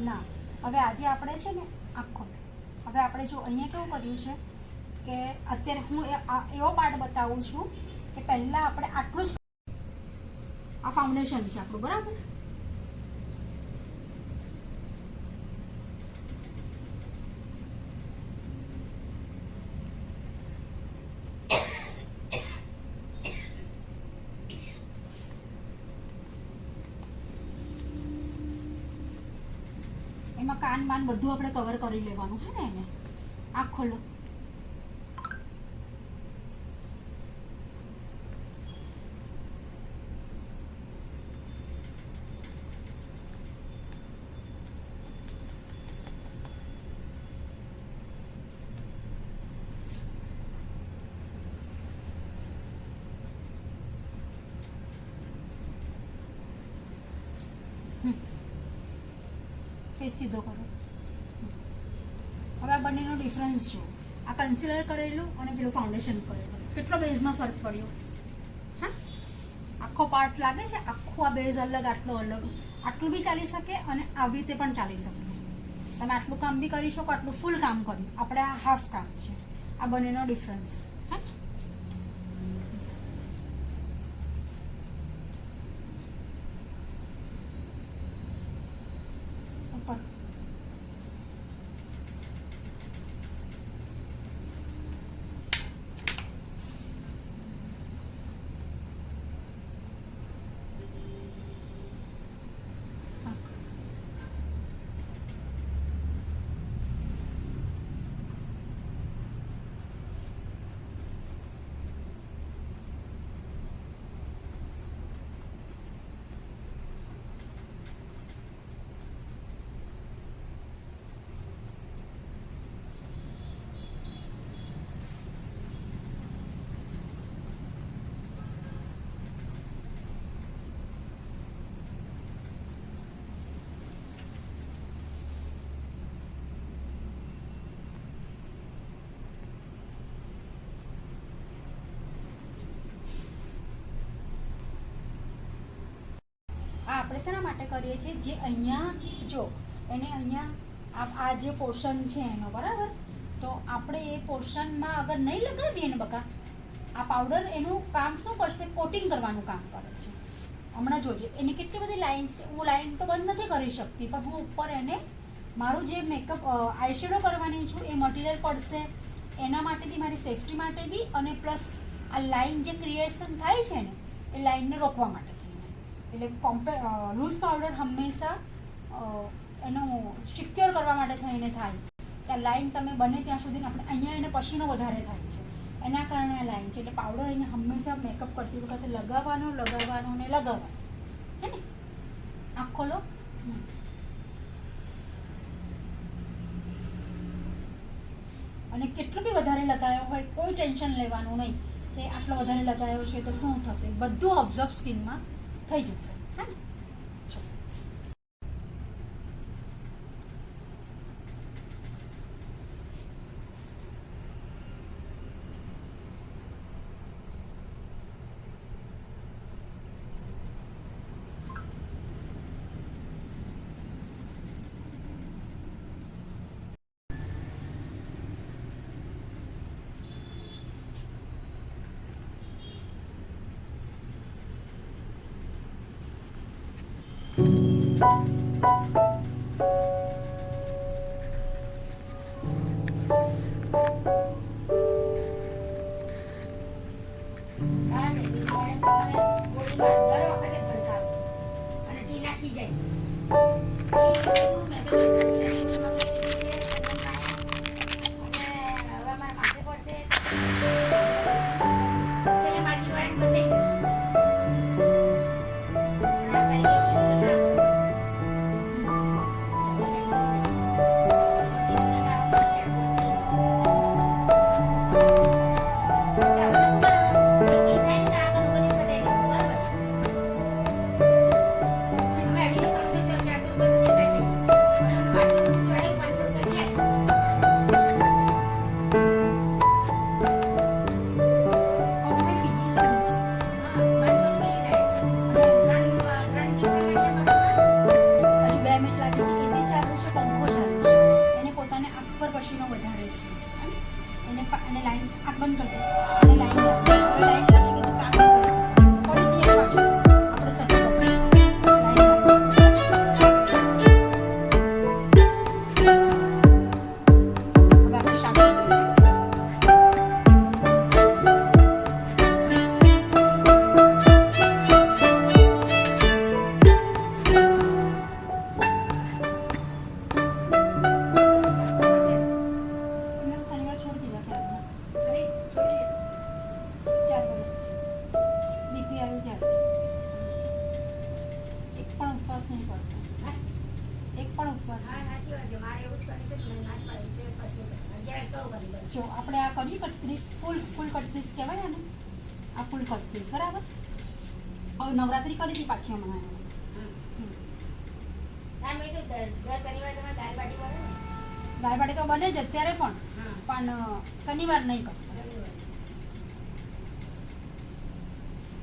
ના, હવે આજે આપણે છે ને આખો, હવે આપણે જો અહીંયા કેવું કર્યું છે કે અત્યારે હું એવો પાર્ટ બતાવું છું કે પહેલાં આપણે આટલું જ, આ ફાઉન્ડેશન છે આપણું, બરાબર. એમાં કાન બાન બધું આપણે કવર કરી લેવાનું હે ને એને. આ ખોલો. ફેસ સીધો કરો. હવે આ બંનેનો ડિફરન્સ જુઓ. આ કન્સીલર કરેલું અને પેલું ફાઉન્ડેશન કરેલું, કેટલો બેઝમાં ફરક પડ્યો. હા, આખો પાર્ટ લાગે છે, આખો આ બેઝ અલગ, આટલો અલગ. આટલું બી ચાલી શકે અને આવી રીતે પણ ચાલી શકે. તમે આટલું કામ બી કરી શકો, આટલું ફૂલ કામ કર્યું. આપણે આ હાફ કામ છે. આ બંનેનો ડિફરન્સ. હા, ઉપર આપણે શેના માટે કરીએ છીએ, જે અહીંયા જો એને અહીંયા આ જે પોર્શન છે એનો, બરાબર. તો આપણે એ પોર્શનમાં અગર નહીં લગાવીએ ને બકા, આ પાવડર એનું કામ શું કરશે, કોટિંગ કરવાનું કામ કરે છે. હમણાં જોજે એની કેટલી બધી લાઇન્સ છે. હું લાઇન તો બંધ નથી કરી શકતી, પણ હું ઉપર એને મારું જે મેકઅપ આઈશેડો કરવાની છું એ મટીરિયલ પડશે એના માટે બી, મારી સેફટી માટે બી, અને પ્લસ આ લાઇન જે ક્રિએશન થાય છે ને એ લાઇનને રોકવા માટે. એટલે લૂઝ પાવડર હંમેશા એનું સિક્યોર કરવા માટે થઈને થાય કે આ લાઇન તમે બને ત્યાં સુધી, આપણે અહીંયા એને પસીનો વધારે થાય છે એના કારણે આ લાઇન છે. એટલે પાવડર અહીંયા હંમેશા મેકઅપ કરતી વખતે લગાવવાનો ને લગાવવાનો. હે ને, આંખ ખોલો. અને કેટલું બી વધારે લગાવ્યો હોય કોઈ ટેન્શન લેવાનું નહીં કે આટલો વધારે લગાવ્યો છે તો શું થશે, બધું ઓબ્ઝર્વ સ્કિનમાં થઈ જશે. હા ને, નહીં પડતો, એક પણ ઉપવાસ હા સાચી વાત છે. મારે એવું જ કર્યું છે કે મને ના જ પડે એટલે ઉપવાસ નહીં કરવાનો. 11 કરું કરી બસ. જો આપણે આ કરીએ કટપીસ, ફૂલ કટપીસ કહેવાય ને, આ ફૂલ કટપીસ બરાબર. હવે નવરાત્રી કરી હતી પાછી હમણાં ના મેં તો દર શનિવારે તમારે દાળ બાટી બને ને? દાળ બાટી તો બને જ અત્યારે હા. પણ શનિવાર નહીં કરતા. શનિવારે.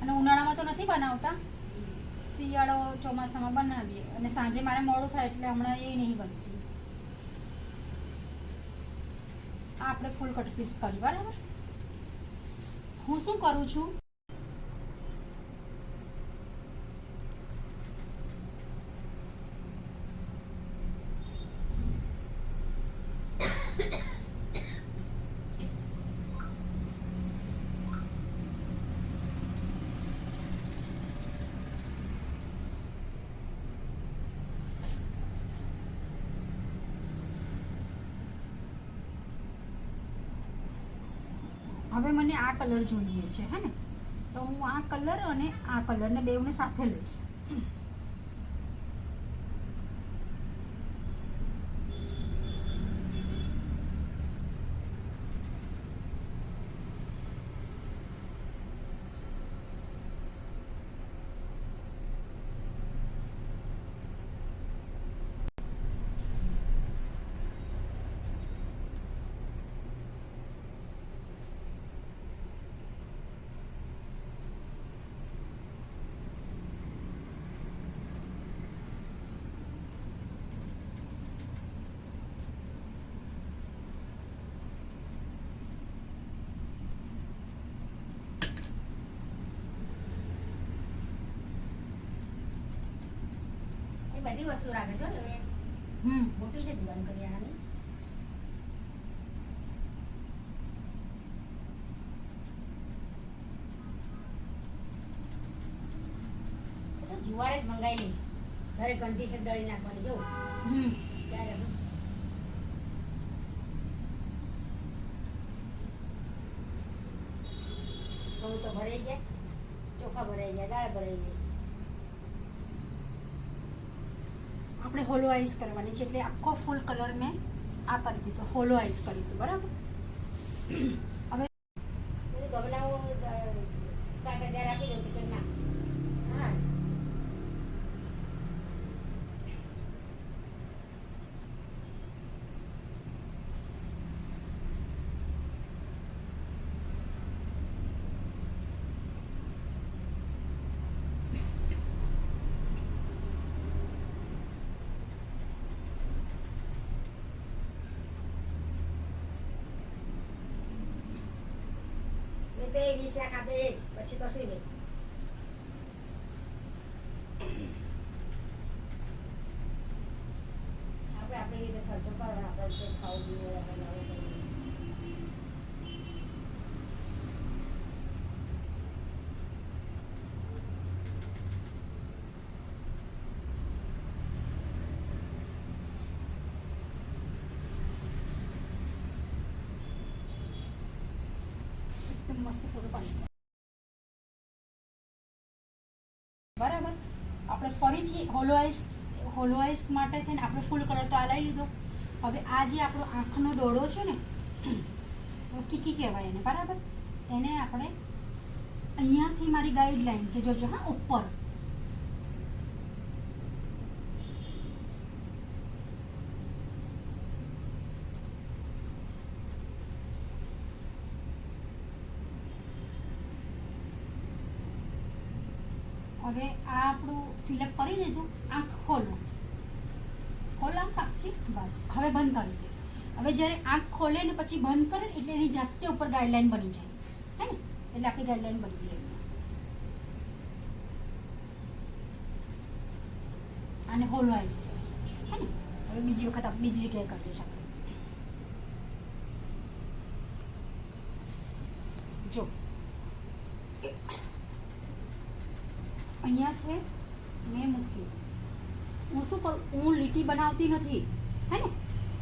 અને ઉનાળામાં તો નથી બનાવતા, શિયાળો ચોમાસામાં બનાવીએ. અને સાંજે મારે મોડું થાય એટલે હમણાં એ નહીં બનતું. આ આપણે ફૂલ કટ પીસ કરી બરાબર. હું શું કરું છું, હવે મને આ કલર જોઈએ છે હે ને, તો હું આ કલર અને આ કલરને બેવને સાથે લઈશ. એ બધી વસ્તુ રાખે છો ને હવે. મોટી છે દુકાન કરિયાણાની. એ તો જુવાર જ મંગાવી લઈશ. ઘરે ઘંટી છે દળી નાખવાની જો ત્યારે ઘઉં તો ભરાઈ જાય, ચોખા ભરાઈ જાય, દાળ ભરાઈ જાય. આપણે હોલો આઈસ કરવાની છે એટલે આખો ફૂલ કલર મેં આ કરી દીધો, હોલો આઈસ કરીશું બરાબર. હવે બધું ગમલાઓ 7,000 આપી દઉં કે ના. હા તે 20 લાખ આપે એ જ, પછી કશું નહીં. આપણે આપણી રીતે ખર્ચો કરવાનો, આપણે જે ખાવું પીવું હોય આપણે નવું કરીએ. એકદમ મસ્ત પૂરું પાણી બરાબર. આપણે ફરીથી હોલો આઈસ માટે થઈને આપણે ફૂલ કલર તો આ લઈ લીધો. હવે આ જે આપણો આંખનો ડોળો છે ને, કીકી કહેવાય એને બરાબર, એને આપણે અહીંયાથી મારી ગાઈડલાઈન છે જોજો હા ઉપર, હવે આ આપણું ફિલઅપ કરી દીધું. આંખ ખોલો આંખ આખી, બસ હવે બંધ કરી દે. હવે જ્યારે આંખ ખોલે ને પછી બંધ કરે એટલે એની જાતે ઉપર ગાઈડલાઈન બની જાય હે ને, એટલે આપણી ગાઈડલાઈન બની ગઈ. આને હોલો આઈસ કહેવાય હે ને. હવે બીજી વખત આપણે બીજી જગ્યાએ કરી દઈશું આપણે. જો અહીંયા છે મેં મૂક્યું. હું શું કરું, હું લીટી બનાવતી નથી હે ને,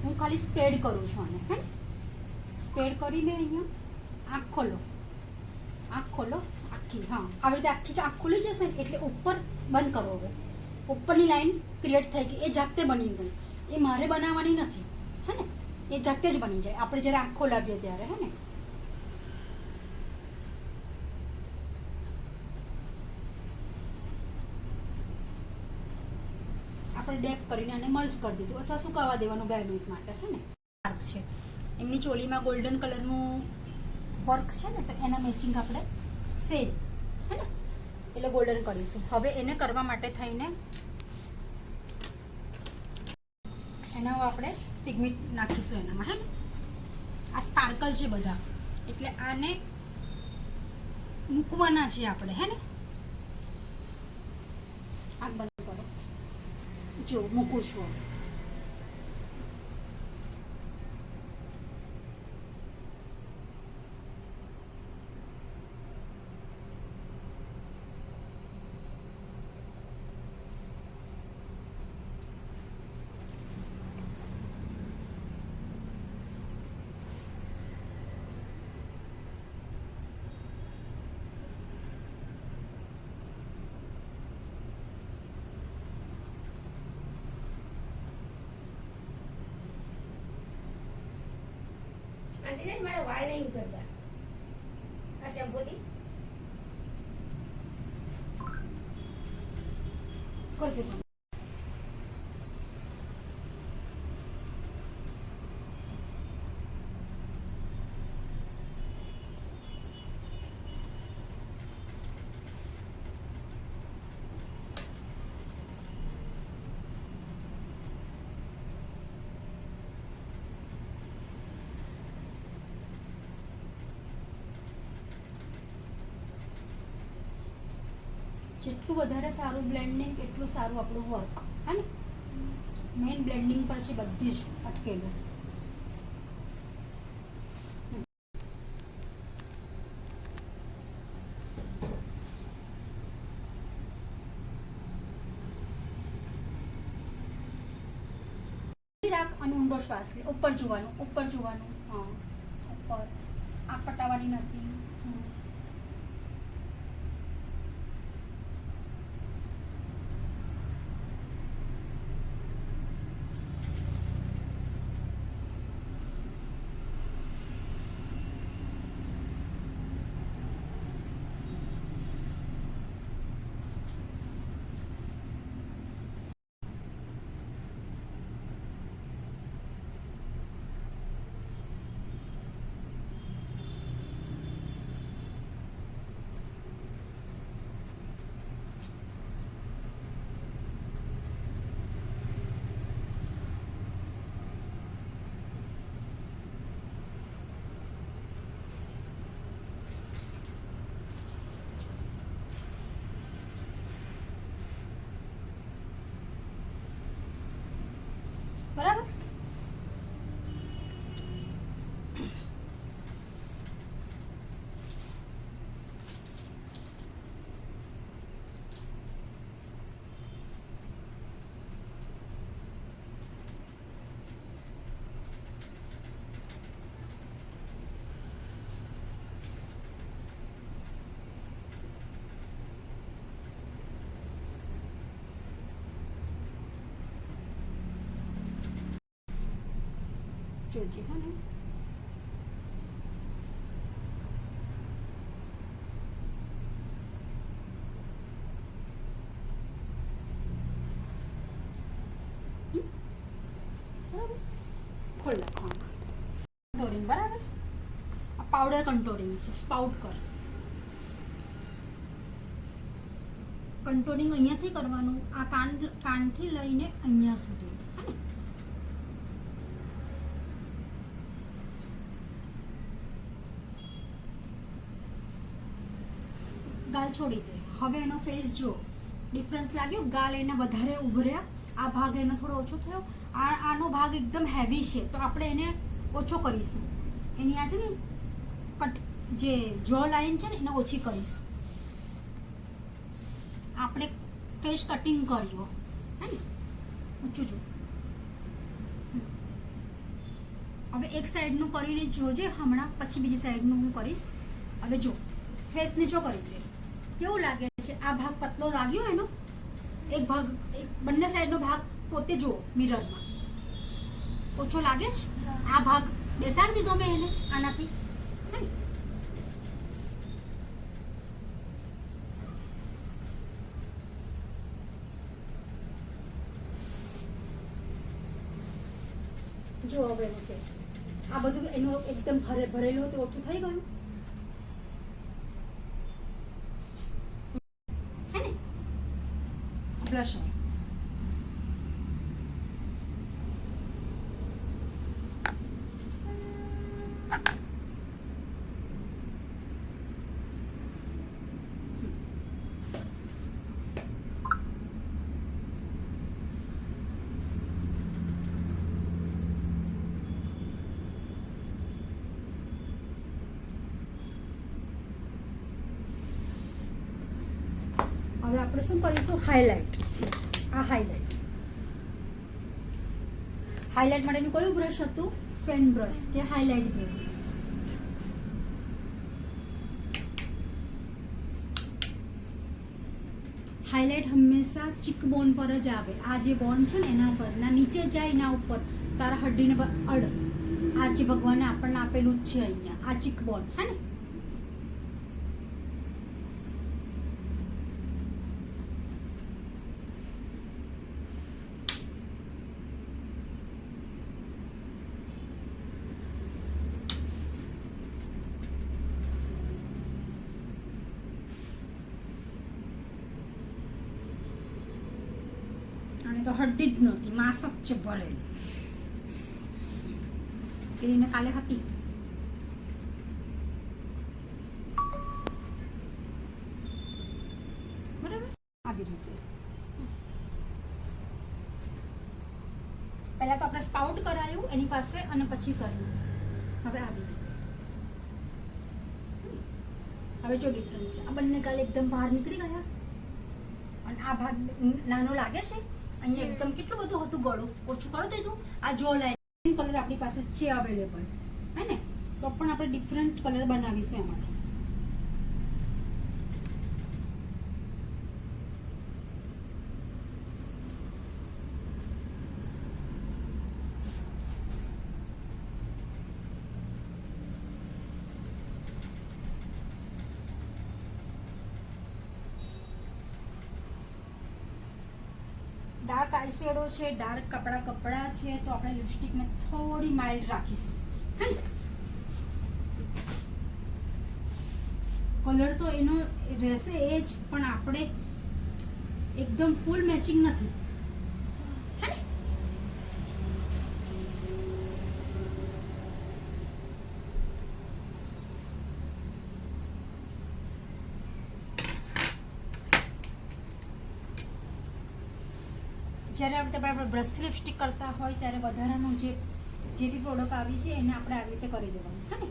હું ખાલી સ્પ્રેડ કરું છું આને હે ને. સ્પ્રેડ કરીને અહીંયા આંખ ખોલો આખી, હા આવી રીતે આખી આંખ ખુલી જશે ને એટલે ઉપર બંધ કરો. હવે ઉપરની લાઈન ક્રિએટ થઈ ગઈ, એ જાતે બની ગઈ, એ મારે બનાવવાની નથી, હે ને, એ જાતે જ બની જાય આપણે જ્યારે આંખ ખોલાવીએ ત્યારે, હે ને. આપણે ડેપ કરીને આને મર્જ કરી દીધું અથવા સુકાવા દેવાનું 2 મિનિટ માટે, હે ને. વર્ક છે એમની ચોલીમાં ગોલ્ડન કલરનું વર્ક છે ને, તો એના મેચિંગ આપણે સેમ, હે ને, એટલે ગોલ્ડન કરીશું. હવે એને કરવા માટે થઈને એના આપણે પિગમેન્ટ નાખીશું એનામાં, હે ને. આ સ્પાર્કલ છે બધા, એટલે આને મૂકવાના છે આપણે, હે ને. આગ બંધ કરો, જો મૂકું છું. આંટી છે ને મારા વાળ નહીં ઉતરતા આ શેમ્પૂથી. કરજો. જેટલું વધારે સારું બ્લેન્ડિંગ એટલું સારું આપણું વર્ક, હે ને. મેઇન બ્લેન્ડિંગ પર છે બધી જ અટકેલું. રાખ અને ઊંડો શ્વાસ લે, ઉપર જોવાનું, ઉપર જોવાનું, હા ઉપર. આ પટાવાની નથી. બરાબર. જોજે, હા ને. બરાબર, ખોલ નાખો. કન્ટોરિંગ, બરાબર. આ પાવડર કન્ટોરિંગ છે, સ્પાઉટ કર. કન્ટોરિંગ અહીંયાથી કરવાનું, આ કાનથી લઈને અહીંયા સુધી, હે ને. ગાલ છોડી દે. હવે એનો ફેસ જો ડિફરન્સ લાગ્યો, ગાલ એને વધારે ઉભર્યા, આ ભાગ એનો થોડો ઓછો થયો, આનો ભાગ એકદમ હેવી છે તો આપણે એને ઓછો કરીશું. એની આ છે ને કટ જે જો લાઈન છે ને એને ઓછી કરીશ. આપણે ફેસ કટિંગ કર્યો, હે ને, ઊંચું જો. હવે એક સાઈડનું કરીને જોજે હમણાં, પછી બીજી સાઈડનું હું કરીશ. હવે જો ફેસ નીચો કરી દે, કેવું લાગે છે? આ ભાગ પતલો લાગ્યો એનો, એક ભાગ બંને સાઈડનો ભાગ પોતે જુઓ મિરરમાં. ઓછો લાગે છે? આ ભાગ બેસાડી દીધો મેં એને આનાથી. હે ને? જો હવે એનો ફેસ આ બધું એનું એકદમ ભરેલું હતું, ઓછું થઈ ગયું. હે ને? બ્લશર હવે આપણે શું કરીશું? હાઇલાઇટ. આ હાઇલાઇટ માટેનું કયું બ્રશ હતું? પેન બ્રશ કે હાઇલાઇટ બ્રશ? હાઇલાઇટ હંમેશા ચીક બોન પર જ આવે. આ જે બોન છે ને એના પર, ના નીચે જાય એના ઉપર, તારા હડ્ડીને અડ. આ જે ભગવાને આપણને આપેલું જ છે અહીંયા, આ ચીક બોન. હે ને? આને તો હડ્ડી જ નહોતી, માંસ જ છે ભરેલું. એને કાલે હતી. બરાબર? આવી રીતે પહેલા તો આપણે સ્પાઉટ કરાયું એની પાસે અને પછી કર્યું. હવે આવી રીતે. હવે જો ડિફરન્સ છે, આ બંને કાલે એકદમ બહાર નીકળી ગયા અને આ ભાગ નાનો લાગે છે. અહીંયા એકદમ કેટલું બધું હતું ગળું, ઓછું કરી દીધું. આ જો લાઈન કલર આપણી પાસે છે અવેલેબલ, હે ને? તો પણ આપણે ડિફરન્ટ કલર બનાવીશું એમાંથી. ડાર્ક આઈ શેડો છે, ડાર્ક કપડાં છે, તો આપણે લિપસ્ટિકને થોડી માઇલ્ડ રાખીશું. હે ને? કલર તો એનો રહેશે એ જ, પણ આપણે એકદમ ફૂલ મેચિંગ નથી. હે ને? જ્યારે આપણે બ્રશથી લિપસ્ટિક કરતા હોય ત્યારે વધારાનું જે બી પ્રોડક્ટ આવી છે એને આપણે આવી રીતે કરી દેવાનું. હે ને?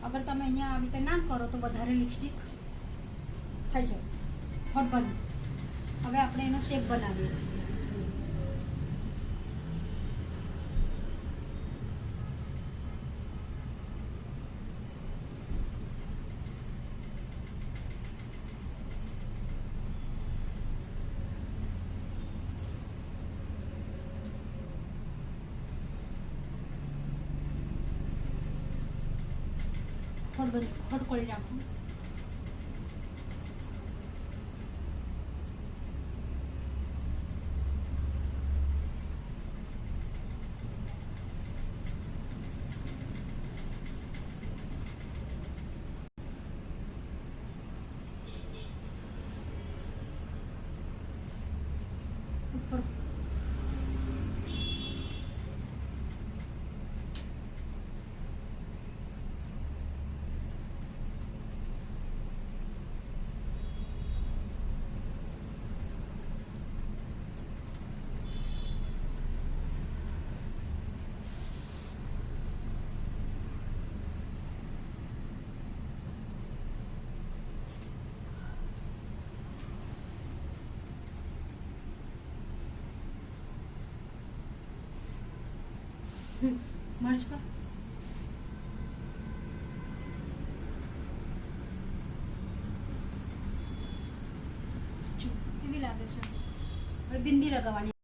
અગર તમે અહીંયા આવી રીતે ના કરો તો વધારે લિપસ્ટિક થઈ જાય હોટ બંધ. હવે આપણે એનો શેપ બનાવીએ છીએ. હોટ કરી રાખો. ઉપર મર્જ કર. જો એવી કેવી લાગે છે હવે બિંદી લગાવવાની